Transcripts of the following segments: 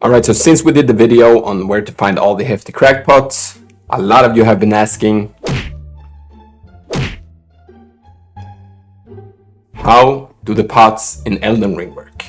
Alright, so since we did the video on where to find all the hefty crackpots, a lot of you have been asking, how do the pots in Elden Ring work?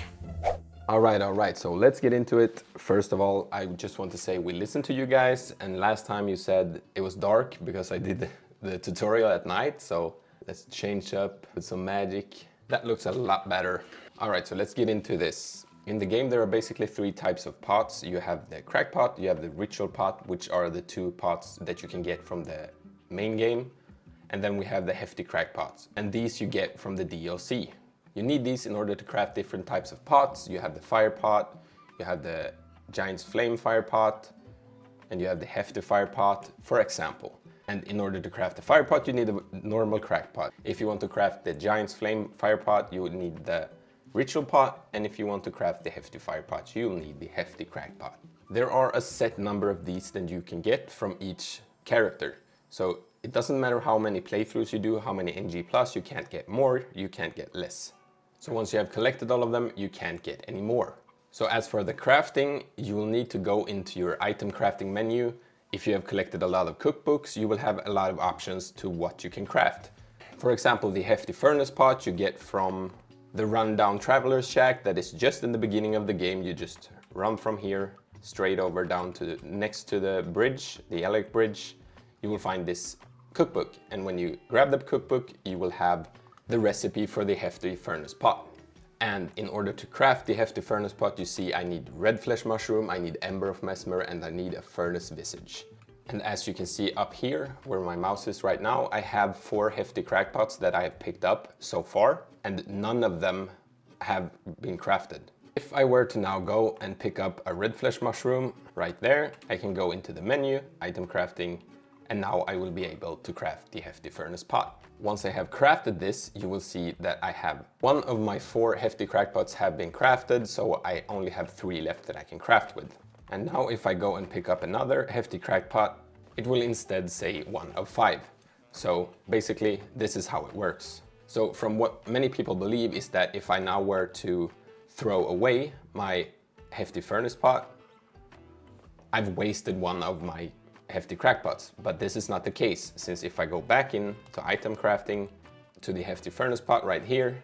Alright, so let's get into it. First of all, I just want to say we listened to you guys, and last time you said it was dark because I did the tutorial at night, so let's change up with some magic. That looks a lot better. Alright, so let's get into this. In the game, there are basically three types of pots. You have the crack pot, you have the ritual pot, which are the two pots that you can get from the main game. And then we have the hefty crack pots. And these you get from the DLC. You need these in order to craft different types of pots. You have the fire pot, you have the giant's flame fire pot, and you have the hefty fire pot, for example. And in order to craft the fire pot, you need a normal crack pot. If you want to craft the giant's flame fire pot, you would need the ritual pot, and if you want to craft the hefty fire pot, you'll need the hefty crack pot. There are a set number of these that you can get from each character. So it doesn't matter how many playthroughs you do, how many NG+, you can't get more, you can't get less. So once you have collected all of them, you can't get any more. So as for the crafting, you will need to go into your item crafting menu. If you have collected a lot of cookbooks, you will have a lot of options to what you can craft. For example, the hefty furnace pot you get from the rundown traveler's shack that is just in the beginning of the game. You just run from here straight over down to next to the bridge, the Elec bridge. You will find this cookbook, and when you grab the cookbook, you will have the recipe for the hefty furnace pot. And in order to craft the hefty furnace pot, you see I need red flesh mushroom, I need ember of mesmer, and I need a furnace visage. And as you can see up here, where my mouse is right now, I have 4 hefty crackpots that I have picked up so far, and none of them have been crafted. If I were to now go and pick up a red flesh mushroom right there, I can go into the menu, item crafting, and now I will be able to craft the hefty furnace pot. Once I have crafted this, you will see that I have 1 of my 4 hefty crackpots have been crafted, so I only have 3 left that I can craft with. And now if I go and pick up another hefty crackpot, it will instead say 1 of 5. So basically, this is how it works. So from what many people believe is that if I now were to throw away my hefty furnace pot, I've wasted 1 of my hefty crackpots. But this is not the case, since if I go back in to item crafting, to the hefty furnace pot right here,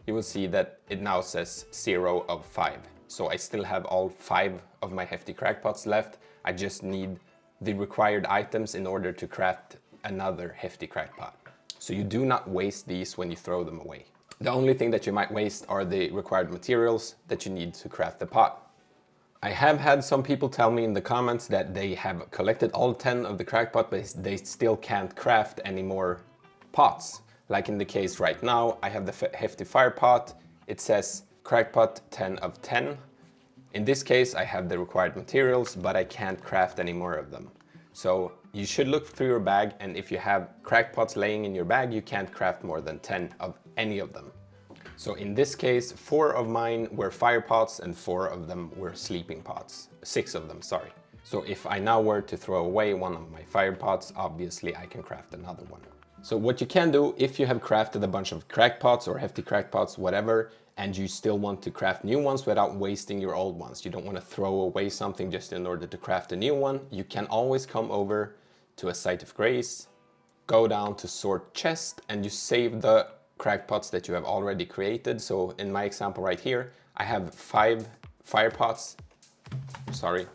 you will see that it now says 0 of 5. So I still have all 5 of my hefty crackpots left. I just need the required items in order to craft another hefty crackpot. So you do not waste these when you throw them away. The only thing that you might waste are the required materials that you need to craft the pot. I have had some people tell me in the comments that they have collected all 10 of the crackpot, but they still can't craft any more pots. Like in the case right now, I have the hefty fire pot. It says crackpot 10 of 10. In this case, I have the required materials, but I can't craft any more of them. So you should look through your bag, and if you have crackpots laying in your bag, you can't craft more than 10 of any of them. So in this case, 4 of mine were fire pots and 4 of them were sleeping pots. 6 of them, sorry. So if I now were to throw away 1 of my fire pots, obviously I can craft another one. So what you can do, if you have crafted a bunch of crackpots or hefty crackpots, whatever, and you still want to craft new ones without wasting your old ones, you don't want to throw away something just in order to craft a new one, you can always come over to a site of grace, go down to sort chest, and you save the crackpots that you have already created. So in my example right here, I have 5 fire pots. Sorry.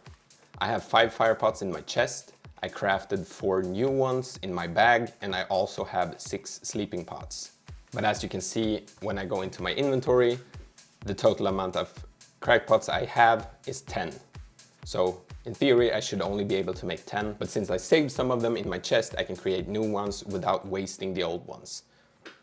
I have 5 fire pots in my chest. I crafted 4 new ones in my bag, and I also have 6 sleeping pots. But as you can see, when I go into my inventory, the total amount of crackpots I have is 10. So in theory, I should only be able to make 10, but since I saved some of them in my chest, I can create new ones without wasting the old ones.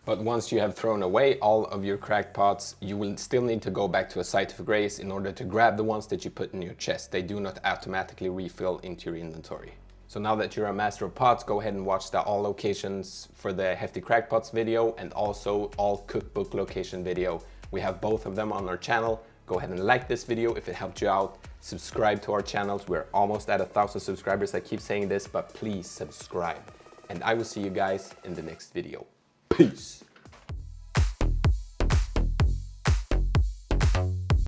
But once you have thrown away all of your crackpots, you will still need to go back to a site of grace in order to grab the ones that you put in your chest. They do not automatically refill into your inventory. So now that you're a master of pots, go ahead and watch the all locations for the hefty crackpots video and also all cookbook location video. We have both of them on our channel. Go ahead and like this video if it helped you out. Subscribe to our channels. We're almost at 1,000 subscribers. I keep saying this, but please subscribe. And I will see you guys in the next video. Peace.